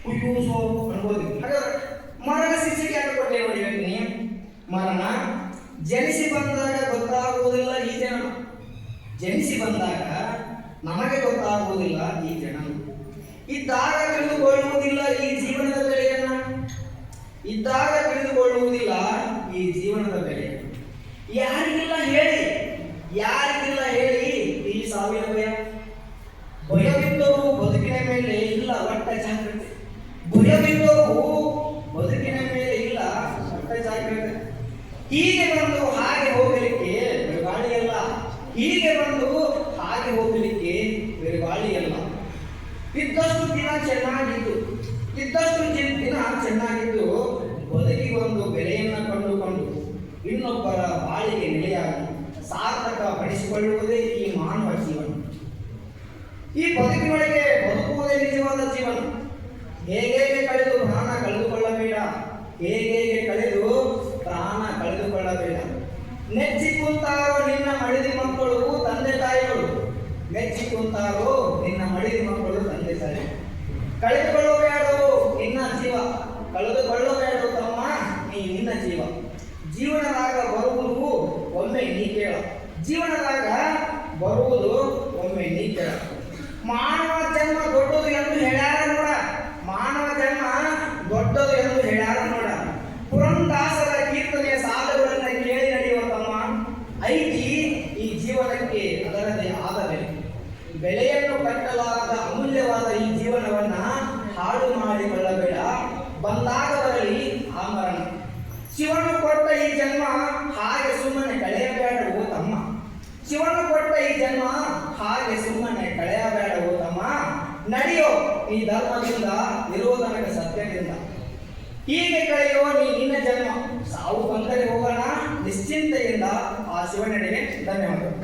ಉಯ್ಯೂಸೋ ಅನ್ಬೋದು. ಹಾಗಾದ್ರೆ ಮರಣ ಶಿಕ್ಷೆಗೆ ಯಾಕೆ ಕೊಟ್ಟೆ ನೋಡಿ ಹೇಳ್ತೀನಿ. ಮರಣ ಜನಿಸಿ ಬಂದಾಗ ಗೊತ್ತಾಗುವುದಿಲ್ಲ ಈ ಜನ. ಜನಿಸಿ ಬಂದಾಗ ನಮಗೆ ಗೊತ್ತಾಗುವುದಿಲ್ಲ ಈ ಜನ. ಇದ್ದಾಗ ತಿಳಿದುಕೊಳ್ಳುವುದಿಲ್ಲ ಈ ಜೀವನದ ಬೆಲೆಯನ್ನ. ಇದ್ದಾಗ ತಿಳಿದುಕೊಳ್ಳುವುದಿಲ್ಲ ಈ ಜೀವನದ ಬೆಲೆ. ಯಾರಿಗಿಲ್ಲ ಹೇಳಿ, ಯಾರಿಗಿಲ್ಲ ಹೇಳಿ ಈ ಸಾವಿನ ಭಯ. ಭಯವಿದ್ದವರು ಬದುಕಿನ ಮೇಲೆ ಇಲ್ಲ ಒಟ್ಟ ಜಾಗ್ರತೆ. ಭಯವಿದ್ದವರು ಬದುಕಿನ ಮೇಲೆ ಇಲ್ಲ ಒಟ್ಟ ಜಾಗ್ರತೆ. ಹೀಗೆ ಬಂದು ಹಾಗೆ ಹೋಗಲಿಕ್ಕೆ ಬಿರುಗಾಳಿಯಲ್ಲ. ಹೀಗೆ ಬಂದು ಹಾಗೆ ಹೋಗಲಿಕ್ಕೆ ಬಿರುಗಾಳಿಯಲ್ಲ. ಇದ್ದಷ್ಟು ದಿನ ಚೆನ್ನಾಗಿದ್ದು, ಇದ್ದಷ್ಟು ದಿನ ಚೆನ್ನಾಗಿದ್ದು ಬದುಕಿಗೆ ಒಂದು ಬೆಲೆಯನ್ನು ಕಂಡುಕೊಂಡು ಇನ್ನೊಬ್ಬರ ಬಾಳಿಗೆ ನೆಲೆಯಾಗಿ ಸಾರ್ಥಕ ಪಡಿಸಿಕೊಳ್ಳುವುದೇ ಈ ಮಾನವ ಜೀವನ. ಈ ಬದುಕಿನೊಳಗೆ ಬದುಕುವುದೇ ನಿಜವಾದ ಜೀವನ. ಹೇಗೆ ಕಳೆದು ಪ್ರಾಣ ಕಳೆದುಕೊಳ್ಳಬೇಡ. ಹೇಗೆ ಕಳೆದು ಪ್ರಾಣ ಕಳೆದುಕೊಳ್ಳಬೇಡ. ನೆಚ್ಚಿ ಕುಂತಾರೋ ನಿನ್ನ ಮಡಿದಿ ಮಕ್ಕಳು ತಂದೆ ತಾಯಿಗಳು. ಮೆಚ್ಚಿ ಕುಂತಾರೋ ನಿನ್ನ ಮಡಿದಿ ಮಕ್ಕಳು ತಂದೆ ತಾಯಿ. ಕಳೆದುಕೊಳ್ಳಬೇಡೋ ನಿನ್ನ ಜೀವ. ಕಳೆದುಕೊಳ್ಳಬೇಡೋ ತಮ್ಮ ನೀ ನಿನ್ನ ಜೀವ. ಜೀವನದಾಗ ಬರುವುದು ಒಮ್ಮೆ ನೀ ಕೇಳ. ಜೀವನದಾಗ ಬರುವುದು ಒಮ್ಮೆ ನೀ ಕೇಳ. ಮಾನವ ಜನ್ಮ ದೊಡ್ಡದು ಎಂದು ಹೇಳ್ಯಾರ ನೋಡ. ಮಾನವ ಜನ್ಮ ದೊಡ್ಡದು ಎಂದು ಹೇಳ್ಯಾರ ನೋಡ. ಪುರಂದಾಸರ ಕೀರ್ತನೆಯ ಸಾಲುಗಳನ್ನು ಕೇಳಿ ನಡೆಯುವ ತಮ್ಮ. ಐತಿ ಈ ಜೀವನಕ್ಕೆ ಅದರದೇ ಆದ ಬೆಲೆ. ಬೆಲೆಯನ್ನು ಕಟ್ಟಲಾದ ಅಮೂಲ್ಯವಾದ ಈ ಜೀವನವನ್ನ ಹಾಳು ಮಾಡಿಕೊಳ್ಳಬೇಡ. ಬಂದಾಗ ಬರಲಿ ಆ ಮರಣ. ಶಿವನು ಕೊಟ್ಟ ಈ ಜನ್ಮ ಹಾಗೆ ಸುಮ್ಮನೆ ಕಳೆಯಬೇಡವೋ ತಮ್ಮ. ಶಿವನು ಕೊಟ್ಟ ಈ ಜನ್ಮ ಹಾಗೆ ಸುಮ್ಮನೆ ಕಳೆಯಬೇಡವೋ ತಮ್ಮ. ನಡೆಯೋ ಈ ಧರ್ಮದಿಂದ ನಿರೋಧನಕ ಸತ್ಯದಿಂದ. ಹೀಗೆ ಕಳೆಯೋ ನೀ ನಿನ್ನ ಜನ್ಮ. ಸಾವು ಬಂದರೆ ಹೋಗೋಣ ನಿಶ್ಚಿಂತೆಯಿಂದ ಆ ಶಿವನೆಡೆಗೆ. ಧನ್ಯವಾದಗಳು.